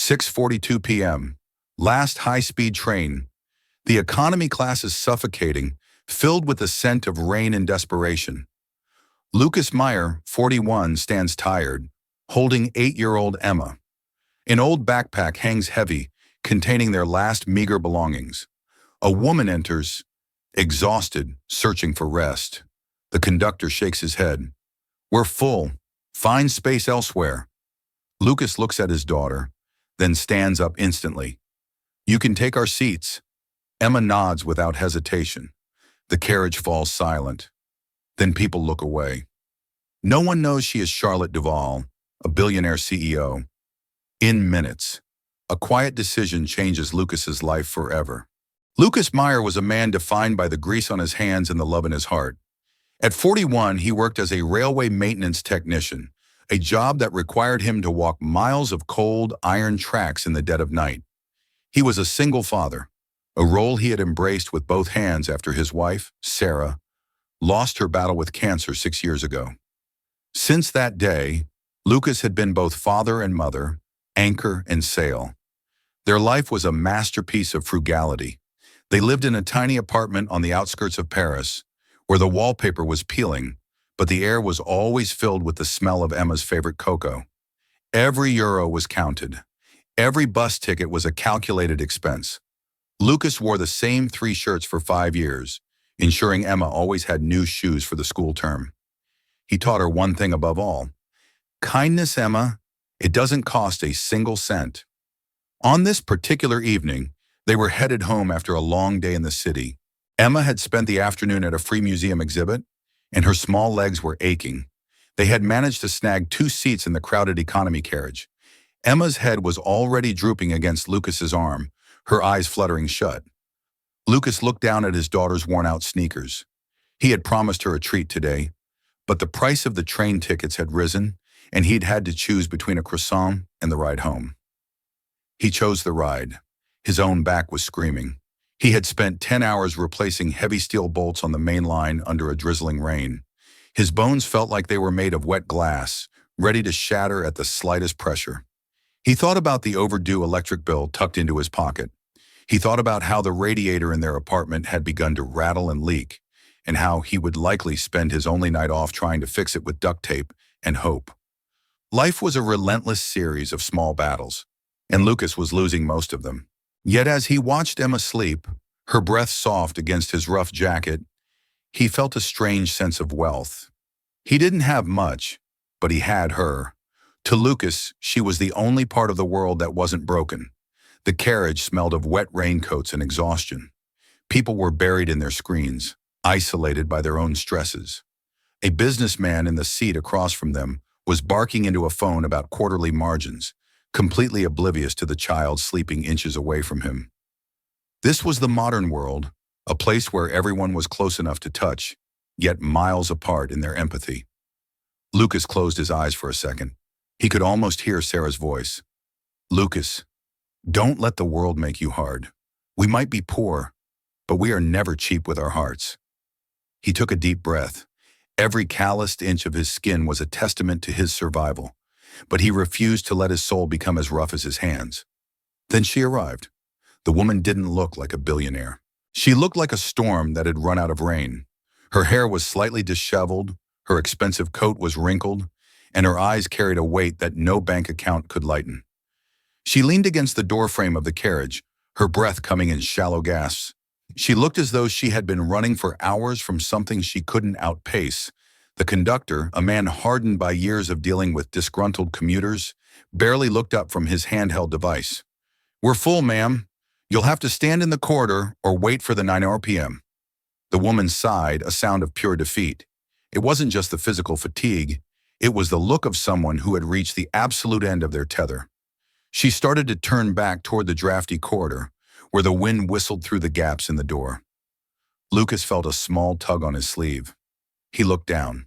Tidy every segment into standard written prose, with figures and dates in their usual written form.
6:42 p.m. Last high-speed train. The economy class is suffocating, filled with the scent of rain and desperation. Lucas Meyer, 41, stands tired, holding 8-year-old Emma. An old backpack hangs heavy, containing their last meager belongings. A woman enters, exhausted, searching for rest. The conductor shakes his head. "We're full. Find space elsewhere." Lucas looks at his daughter, then stands up instantly. "You can take our seats." Emma nods without hesitation. The carriage falls silent. Then people look away. No one knows she is Charlotte Duval, a billionaire CEO. In minutes, a quiet decision changes Lucas's life forever. Lucas Meyer was a man defined by the grease on his hands and the love in his heart. At 41, he worked as a railway maintenance technician, a job that required him to walk miles of cold, iron tracks in the dead of night. He was a single father, a role he had embraced with both hands after his wife, Sarah, lost her battle with cancer 6 years ago. Since that day, Lucas had been both father and mother, anchor and sail. Their life was a masterpiece of frugality. They lived in a tiny apartment on the outskirts of Paris, where the wallpaper was peeling, but the air was always filled with the smell of Emma's favorite cocoa. Every euro was counted. Every bus ticket was a calculated expense. Lucas wore the same 3 shirts for 5 years, ensuring Emma always had new shoes for the school term. He taught her one thing above all: kindness, Emma. It doesn't cost a single cent. On this particular evening, they were headed home after a long day in the city. Emma had spent the afternoon at a free museum exhibit, and her small legs were aching. They had managed to snag 2 seats in the crowded economy carriage. Emma's head was already drooping against Lucas's arm, her eyes fluttering shut. Lucas looked down at his daughter's worn-out sneakers. He had promised her a treat today, but the price of the train tickets had risen, and he'd had to choose between a croissant and the ride home. He chose the ride. His own back was screaming. He had spent 10 hours replacing heavy steel bolts on the main line under a drizzling rain. His bones felt like they were made of wet glass, ready to shatter at the slightest pressure. He thought about the overdue electric bill tucked into his pocket. He thought about how the radiator in their apartment had begun to rattle and leak, and how he would likely spend his only night off trying to fix it with duct tape and hope. Life was a relentless series of small battles, and Lucas was losing most of them. Yet as he watched Emma sleep, her breath soft against his rough jacket, he felt a strange sense of wealth. He didn't have much, but he had her. To Lucas, she was the only part of the world that wasn't broken. The carriage smelled of wet raincoats and exhaustion. People were buried in their screens, isolated by their own stresses. A businessman in the seat across from them was barking into a phone about quarterly margins, completely oblivious to the child sleeping inches away from him. This was the modern world, a place where everyone was close enough to touch, yet miles apart in their empathy. Lucas closed his eyes for a second. He could almost hear Sarah's voice. "Lucas, don't let the world make you hard. We might be poor, but we are never cheap with our hearts." He took a deep breath. Every calloused inch of his skin was a testament to his survival, but he refused to let his soul become as rough as his hands. Then she arrived. The woman didn't look like a billionaire. She looked like a storm that had run out of rain. Her hair was slightly disheveled, her expensive coat was wrinkled, and her eyes carried a weight that no bank account could lighten. She leaned against the doorframe of the carriage, her breath coming in shallow gasps. She looked as though she had been running for hours from something she couldn't outpace. The conductor, a man hardened by years of dealing with disgruntled commuters, barely looked up from his handheld device. "We're full, ma'am. You'll have to stand in the corridor or wait for the 9 RPM. The woman sighed, a sound of pure defeat. It wasn't just the physical fatigue. It was the look of someone who had reached the absolute end of their tether. She started to turn back toward the drafty corridor, where the wind whistled through the gaps in the door. Lucas felt a small tug on his sleeve. He looked down.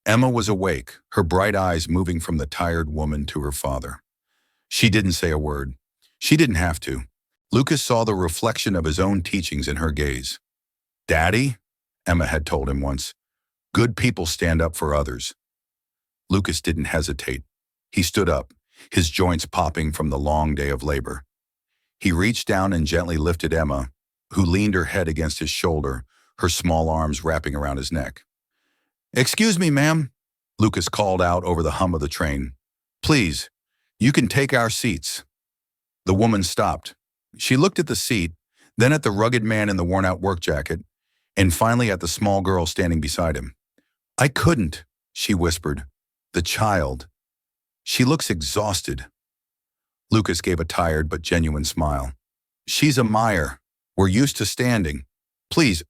Emma was awake, her bright eyes moving from the tired woman to her father. She didn't say a word. She didn't have to. Lucas saw the reflection of his own teachings in her gaze. "Daddy," Emma had told him once, "good people stand up for others." Lucas didn't hesitate. He stood up, his joints popping from the long day of labor. He reached down and gently lifted Emma, who leaned her head against his shoulder, her small arms wrapping around his neck. "Excuse me, ma'am," Lucas called out over the hum of the train. "Please, you can take our seats." The woman stopped. She looked at the seat, then at the rugged man in the worn-out work jacket, and finally at the small girl standing beside him. "I couldn't," she whispered. "The child. She looks exhausted." Lucas gave a tired but genuine smile. "She's a Meyer. We're used to standing. Please,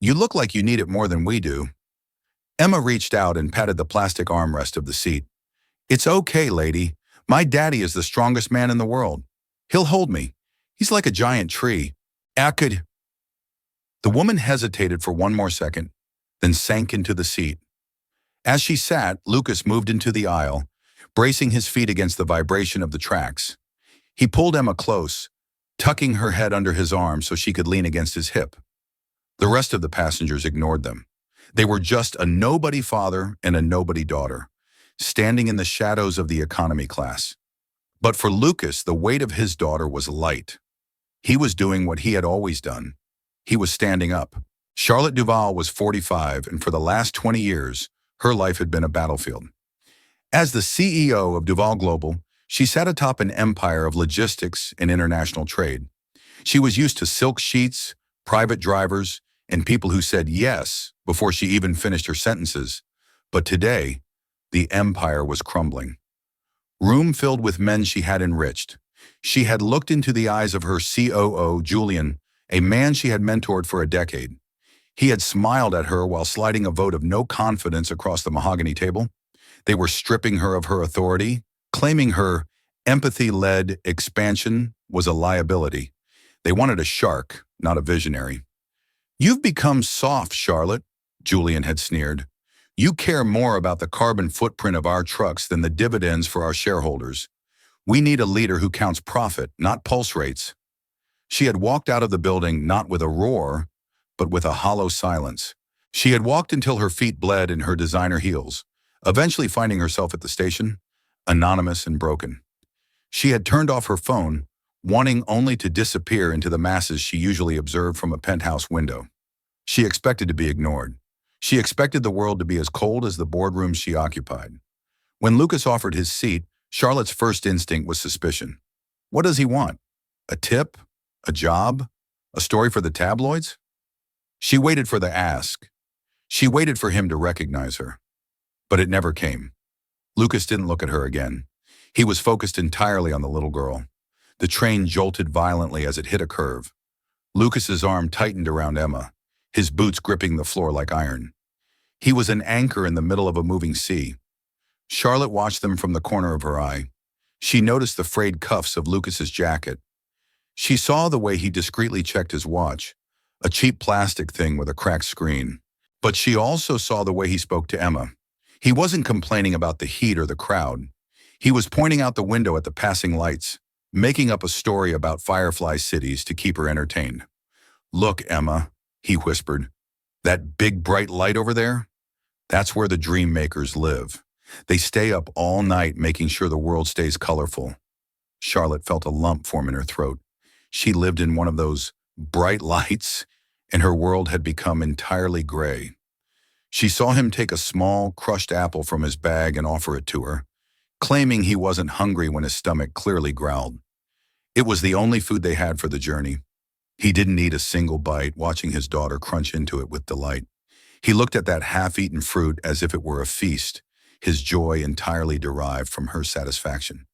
you look like you need it more than we do." Emma reached out and patted the plastic armrest of the seat. "It's okay, lady. My daddy is the strongest man in the world. He'll hold me. He's like a giant tree. I could—" The woman hesitated for one more second, then sank into the seat. As she sat, Lucas moved into the aisle, bracing his feet against the vibration of the tracks. He pulled Emma close, tucking her head under his arm so she could lean against his hip. The rest of the passengers ignored them. They were just a nobody father and a nobody daughter, standing in the shadows of the economy class. But for Lucas, the weight of his daughter was light. He was doing what he had always done. He was standing up. Charlotte Duval was 45, and for the last 20 years, her life had been a battlefield. As the CEO of Duval Global, she sat atop an empire of logistics and international trade. She was used to silk sheets, private drivers, and people who said yes before she even finished her sentences. But today, the empire was crumbling. Room filled with men she had enriched. She had looked into the eyes of her COO, Julian, a man she had mentored for a decade. He had smiled at her while sliding a vote of no confidence across the mahogany table. They were stripping her of her authority, claiming her empathy-led expansion was a liability. They wanted a shark, not a visionary. "You've become soft, Charlotte," Julian had sneered. "You care more about the carbon footprint of our trucks than the dividends for our shareholders. We need a leader who counts profit, not pulse rates." She had walked out of the building not with a roar, but with a hollow silence. She had walked until her feet bled in her designer heels, eventually finding herself at the station, anonymous and broken. She had turned off her phone, wanting only to disappear into the masses she usually observed from a penthouse window. She expected to be ignored. She expected the world to be as cold as the boardroom she occupied. When Lucas offered his seat, Charlotte's first instinct was suspicion. What does he want? A tip? A job? A story for the tabloids? She waited for the ask. She waited for him to recognize her. But it never came. Lucas didn't look at her again. He was focused entirely on the little girl. The train jolted violently as it hit a curve. Lucas's arm tightened around Emma, his boots gripping the floor like iron. He was an anchor in the middle of a moving sea. Charlotte watched them from the corner of her eye. She noticed the frayed cuffs of Lucas's jacket. She saw the way he discreetly checked his watch, a cheap plastic thing with a cracked screen. But she also saw the way he spoke to Emma. He wasn't complaining about the heat or the crowd. He was pointing out the window at the passing lights, making up a story about firefly cities to keep her entertained. "Look, Emma," he whispered. "That big bright light over there? That's where the dream makers live. They stay up all night making sure the world stays colorful." Charlotte felt a lump form in her throat. She lived in one of those bright lights, and her world had become entirely gray. She saw him take a small, crushed apple from his bag and offer it to her, claiming he wasn't hungry when his stomach clearly growled. It was the only food they had for the journey. He didn't eat a single bite, watching his daughter crunch into it with delight. He looked at that half-eaten fruit as if it were a feast, his joy entirely derived from her satisfaction.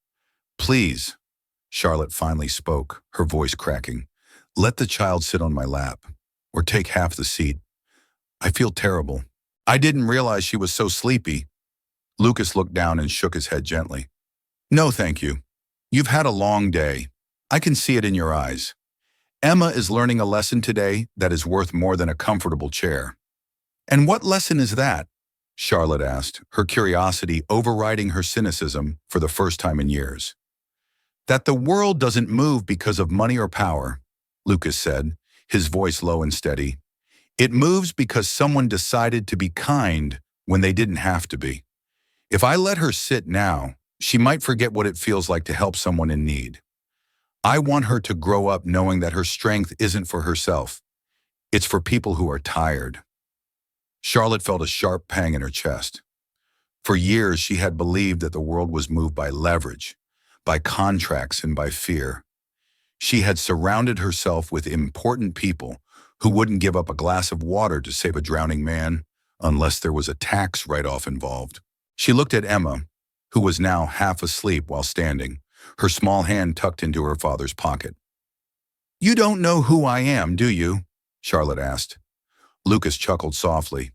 "Please," Charlotte finally spoke, her voice cracking, "let the child sit on my lap, or take half the seat. I feel terrible. I didn't realize she was so sleepy." Lucas looked down and shook his head gently. "No, thank you. You've had a long day. I can see it in your eyes. Emma is learning a lesson today that is worth more than a comfortable chair." "And what lesson is that?" Charlotte asked, her curiosity overriding her cynicism for the first time in years. "That the world doesn't move because of money or power," Lucas said, his voice low and steady. "It moves because someone decided to be kind when they didn't have to be. If I let her sit now, She might forget what it feels like to help someone in need. I want her to grow up knowing that her strength isn't for herself. It's for people who are tired. Charlotte felt a sharp pang in her chest. For years, she had believed that the world was moved by leverage, by contracts, and by fear. She had surrounded herself with important people who wouldn't give up a glass of water to save a drowning man unless there was a tax write-off involved. She looked at Emma, who was now half asleep while standing, her small hand tucked into her father's pocket. "You don't know who I am, do you?" Charlotte asked. Lucas chuckled softly.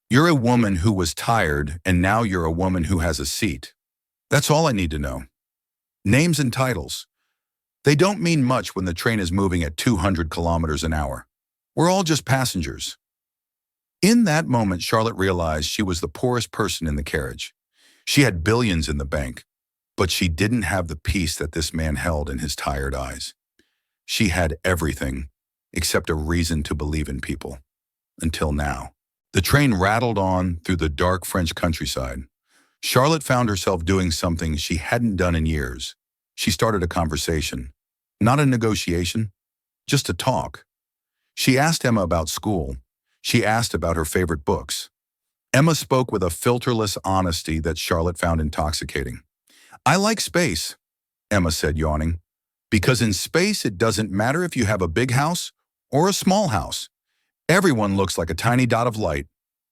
"You're a woman who was tired, and now you're a woman who has a seat. That's all I need to know. Names and titles. They don't mean much when the train is moving at 200 kilometers an hour. We're all just passengers." In that moment, Charlotte realized she was the poorest person in the carriage. She had billions in the bank, but she didn't have the peace that this man held in his tired eyes. She had everything except a reason to believe in people. Until now. The train rattled on through the dark French countryside. Charlotte found herself doing something she hadn't done in years. She started a conversation. Not a negotiation, just a talk. She asked Emma about school. She asked about her favorite books. Emma spoke with a filterless honesty that Charlotte found intoxicating. "I like space," Emma said, yawning. "Because in space it doesn't matter if you have a big house or a small house. Everyone looks like a tiny dot of light.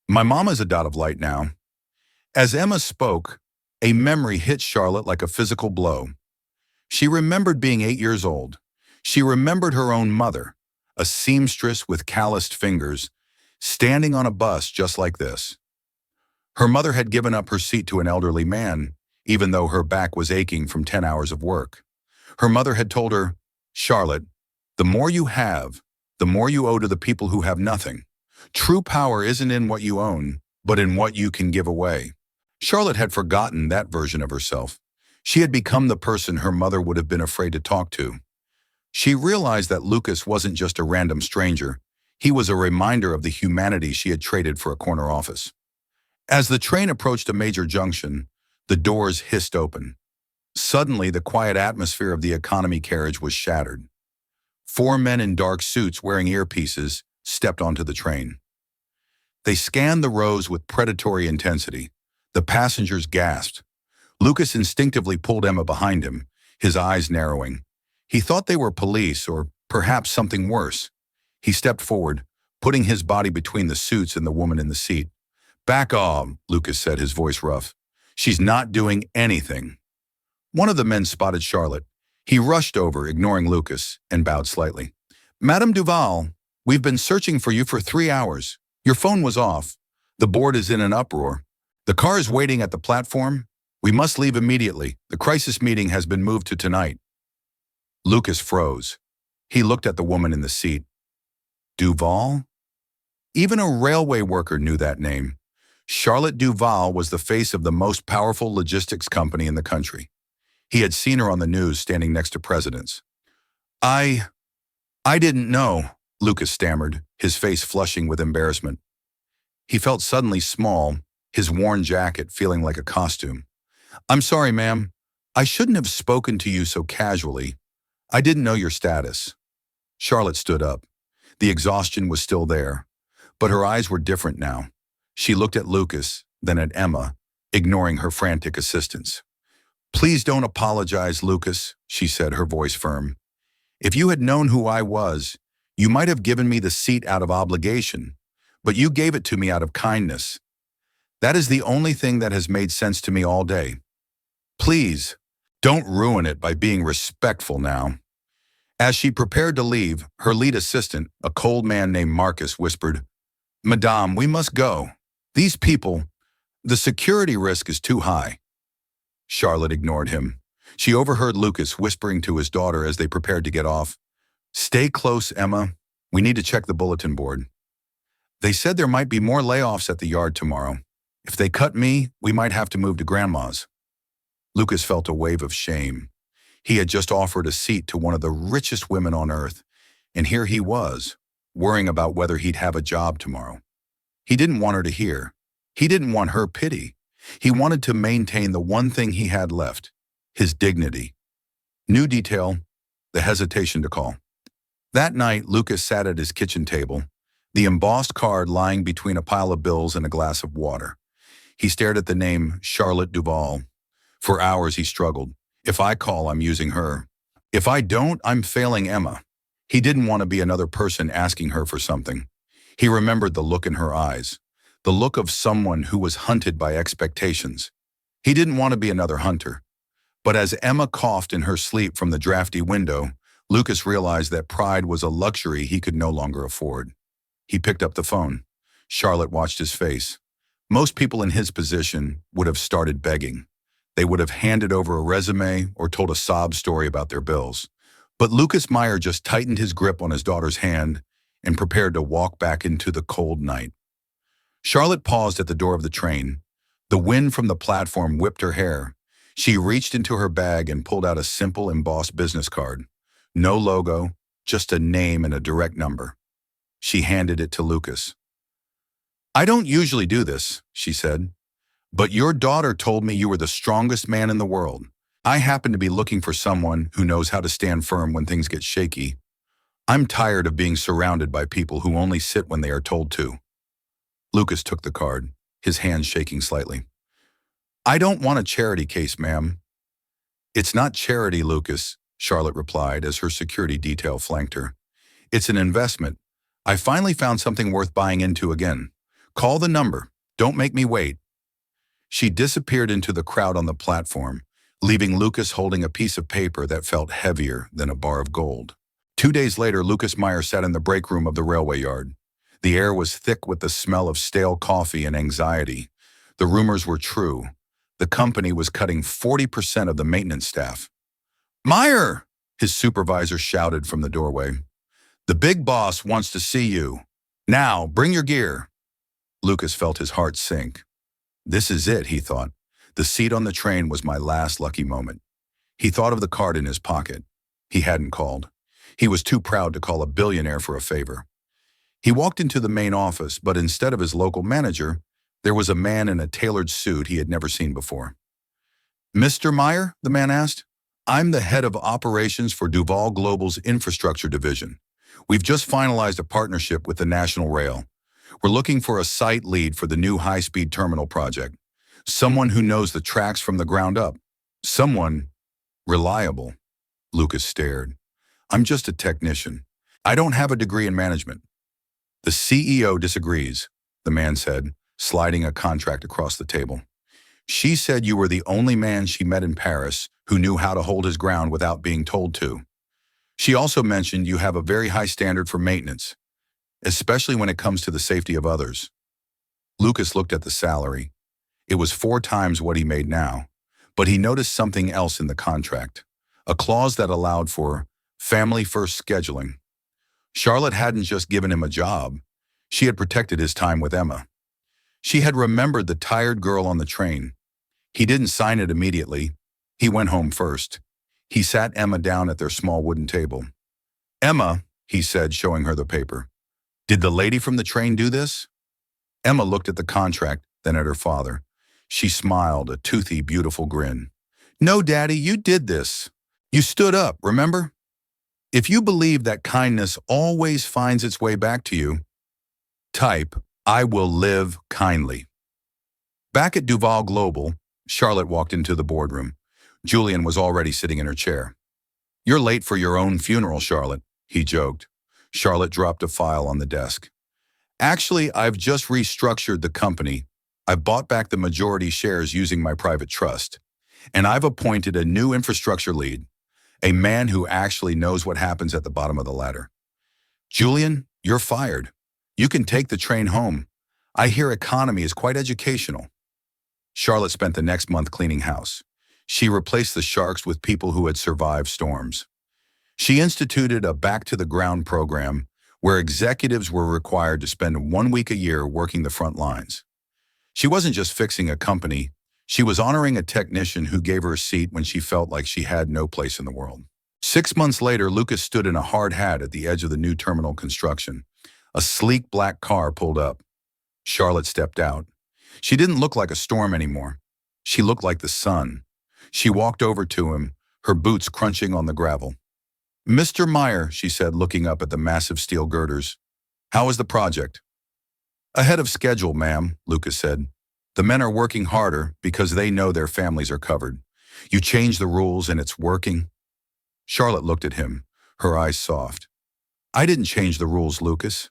My mama's a dot of light now." As Emma spoke, a memory hit Charlotte like a physical blow. She remembered being 8 years old. She remembered her own mother, a seamstress with calloused fingers, standing on a bus just like this. Her mother had given up her seat to an elderly man, even though her back was aching from 10 hours of work. Her mother had told her, "Charlotte, the more you have, the more you owe to the people who have nothing. True power isn't in what you own, but in what you can give away." Charlotte had forgotten that version of herself. She had become the person her mother would have been afraid to talk to. She realized that Lucas wasn't just a random stranger. He was a reminder of the humanity she had traded for a corner office. As the train approached a major junction, the doors hissed open. Suddenly, the quiet atmosphere of the economy carriage was shattered. 4 men in dark suits wearing earpieces stepped onto the train. They scanned the rows with predatory intensity. The passengers gasped. Lucas instinctively pulled Emma behind him, his eyes narrowing. He thought they were police, or perhaps something worse. He stepped forward, putting his body between the suits and the woman in the seat. "Back off," Lucas said, his voice rough. "She's not doing anything." One of the men spotted Charlotte. He rushed over, ignoring Lucas, and bowed slightly. "Madame Duval, we've been searching for you for 3 hours. Your phone was off. The board is in an uproar. The car is waiting at the platform. We must leave immediately. The crisis meeting has been moved to tonight." Lucas froze. He looked at the woman in the seat. Duval? Even a railway worker knew that name. Charlotte Duval was the face of the most powerful logistics company in the country. He had seen her on the news standing next to presidents. I didn't know," Lucas stammered, his face flushing with embarrassment. He felt suddenly small, his worn jacket feeling like a costume. "I'm sorry, ma'am. I shouldn't have spoken to you so casually. I didn't know your status." Charlotte stood up. The exhaustion was still there, but her eyes were different now. She looked at Lucas, then at Emma, ignoring her frantic assistants. "Please don't apologize, Lucas," she said, her voice firm. "If you had known who I was, you might have given me the seat out of obligation, but you gave it to me out of kindness. That is the only thing that has made sense to me all day. Please, don't ruin it by being respectful now." As she prepared to leave, her lead assistant, a cold man named Marcus, whispered, "Madame, we must go. These people, the security risk is too high." Charlotte ignored him. She overheard Lucas whispering to his daughter as they prepared to get off. "Stay close, Emma. We need to check the bulletin board. They said there might be more layoffs at the yard tomorrow. If they cut me, we might have to move to Grandma's." Lucas felt a wave of shame. He had just offered a seat to one of the richest women on earth, and here he was, worrying about whether he'd have a job tomorrow. He didn't want her to hear. He didn't want her pity. He wanted to maintain the one thing he had left, his dignity. New detail, the hesitation to call. That night, Lucas sat at his kitchen table, the embossed card lying between a pile of bills and a glass of water. He stared at the name Charlotte Duval. For hours he struggled. If I call, I'm using her. If I don't, I'm failing Emma. He didn't want to be another person asking her for something. He remembered the look in her eyes, the look of someone who was hunted by expectations. He didn't want to be another hunter. But as Emma coughed in her sleep from the drafty window, Lucas realized that pride was a luxury he could no longer afford. He picked up the phone. Charlotte watched his face. Most people in his position would have started begging. They would have handed over a resume or told a sob story about their bills. But Lucas Meyer just tightened his grip on his daughter's hand and prepared to walk back into the cold night. Charlotte paused at the door of the train. The wind from the platform whipped her hair. She reached into her bag and pulled out a simple embossed business card. No logo, just a name and a direct number. She handed it to Lucas. "I don't usually do this," she said, "but your daughter told me you were the strongest man in the world. I happen to be looking for someone who knows how to stand firm when things get shaky. I'm tired of being surrounded by people who only sit when they are told to." Lucas took the card, his hands shaking slightly. "I don't want a charity case, ma'am." "It's not charity, Lucas," Charlotte replied as her security detail flanked her. "It's an investment. I finally found something worth buying into again. Call the number. Don't make me wait." She disappeared into the crowd on the platform, leaving Lucas holding a piece of paper that felt heavier than a bar of gold. 2 days later, Lucas Meyer sat in the break room of the railway yard. The air was thick with the smell of stale coffee and anxiety. The rumors were true. The company was cutting 40% of the maintenance staff. "Meyer!" his supervisor shouted from the doorway. "The big boss wants to see you. Now, bring your gear." Lucas felt his heart sink. This is it, he thought. The seat on the train was my last lucky moment. He thought of the card in his pocket. He hadn't called. He was too proud to call a billionaire for a favor. He walked into the main office, but instead of his local manager, there was a man in a tailored suit he had never seen before. "Mr. Meyer?" the man asked. "I'm the head of operations for Duval Global's infrastructure division. We've just finalized a partnership with the National Rail. We're looking for a site lead for the new high-speed terminal project. Someone who knows the tracks from the ground up. Someone reliable." Lucas stared. "I'm just a technician. I don't have a degree in management." "The CEO disagrees," the man said, sliding a contract across the table. "She said you were the only man she met in Paris who knew how to hold his ground without being told to. She also mentioned you have a very high standard for maintenance, especially when it comes to the safety of others." Lucas looked at the salary. It was 4 times what he made now, but he noticed something else in the contract, a clause that allowed for family-first scheduling. Charlotte hadn't just given him a job. She had protected his time with Emma. She had remembered the tired girl on the train. He didn't sign it immediately. He went home first. He sat Emma down at their small wooden table. "Emma," he said, showing her the paper, "did the lady from the train do this?" Emma looked at the contract, then at her father. She smiled, a toothy, beautiful grin. "No, Daddy, you did this. You stood up, remember? If you believe that kindness always finds its way back to you, type, 'I will live kindly.'" Back at Duval Global, Charlotte walked into the boardroom. Julian was already sitting in her chair. "You're late for your own funeral, Charlotte," he joked. Charlotte dropped a file on the desk. "Actually, I've just restructured the company. I've bought back the majority shares using my private trust. And I've appointed a new infrastructure lead, a man who actually knows what happens at the bottom of the ladder. Julian, you're fired. You can take the train home. I hear economy is quite educational." Charlotte spent the next month cleaning house. She replaced the sharks with people who had survived storms. She instituted a back-to-the-ground program where executives were required to spend 1 week a year working the front lines. She wasn't just fixing a company, she was honoring a technician who gave her a seat when she felt like she had no place in the world. 6 months later, Lucas stood in a hard hat at the edge of the new terminal construction. A sleek black car pulled up. Charlotte stepped out. She didn't look like a storm anymore. She looked like the sun. She walked over to him, her boots crunching on the gravel. "Mr. Meyer," she said, looking up at the massive steel girders. "How is the project?" "Ahead of schedule, ma'am," Lucas said. "The men are working harder because they know their families are covered. You changed the rules and it's working." Charlotte looked at him, her eyes soft. "I didn't change the rules, Lucas.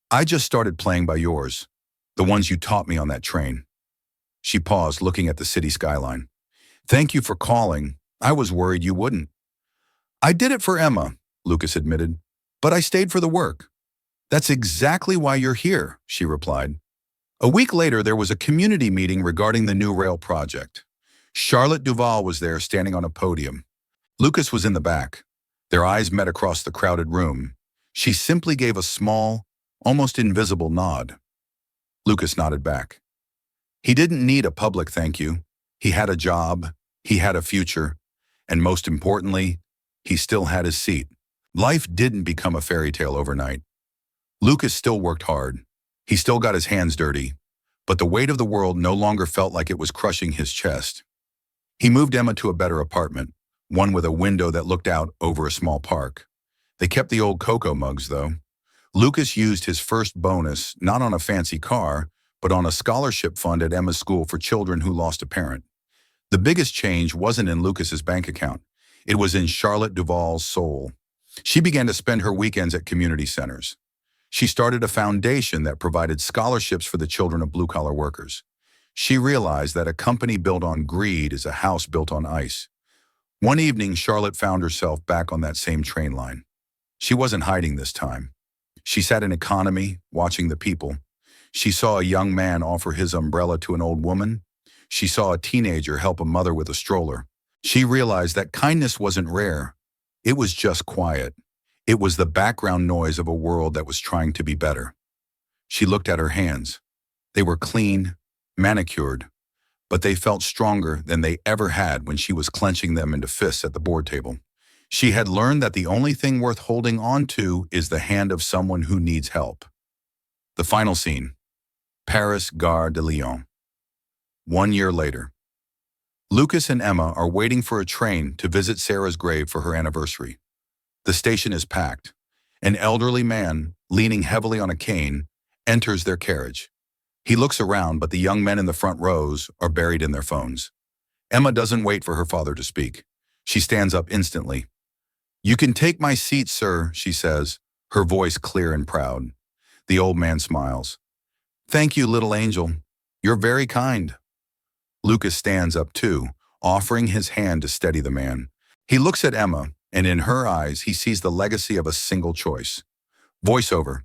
I just started playing by yours, the ones you taught me on that train." She paused, looking at the city skyline. "Thank you for calling. I was worried you wouldn't." "I did it for Emma," Lucas admitted, "but I stayed for the work." "That's exactly why you're here," she replied. A week later, there was a community meeting regarding the new rail project. Charlotte Duval was there, standing on a podium. Lucas was in the back. Their eyes met across the crowded room. She simply gave a small, almost invisible nod. Lucas nodded back. He didn't need a public thank you. He had a job, he had a future, and most importantly, he still had his seat. Life didn't become a fairy tale overnight. Lucas still worked hard. He still got his hands dirty, but the weight of the world no longer felt like it was crushing his chest. He moved Emma to a better apartment, one with a window that looked out over a small park. They kept the old cocoa mugs, though. Lucas used his first bonus not on a fancy car, but on a scholarship fund at Emma's school for children who lost a parent. The biggest change wasn't in Lucas's bank account. It was in Charlotte Duval's soul. She began to spend her weekends at community centers. She started a foundation that provided scholarships for the children of blue-collar workers. She realized that a company built on greed is a house built on ice. One evening, Charlotte found herself back on that same train line. She wasn't hiding this time. She sat in economy, watching the people. She saw a young man offer his umbrella to an old woman. She saw a teenager help a mother with a stroller. She realized that kindness wasn't rare. It was just quiet. It was the background noise of a world that was trying to be better. She looked at her hands. They were clean, manicured, but they felt stronger than they ever had when she was clenching them into fists at the board table. She had learned that the only thing worth holding on to is the hand of someone who needs help. The final scene. Paris, Gare de Lyon. 1 year later. Lucas and Emma are waiting for a train to visit Sarah's grave for her anniversary. The station is packed. An elderly man, leaning heavily on a cane, enters their carriage. He looks around, but the young men in the front rows are buried in their phones. Emma doesn't wait for her father to speak. She stands up instantly. "You can take my seat, sir," she says, her voice clear and proud. The old man smiles. "Thank you, little angel. You're very kind." Lucas stands up too, offering his hand to steady the man. He looks at Emma, and in her eyes he sees the legacy of a single choice. Voiceover.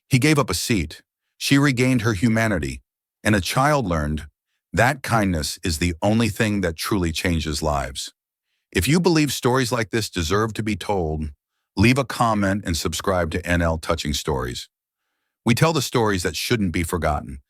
He gave up a seat. She regained her humanity, and a child learned that kindness is the only thing that truly changes lives. If you believe stories like this deserve to be told, leave a comment and subscribe to NL Touching Stories. We tell the stories that shouldn't be forgotten,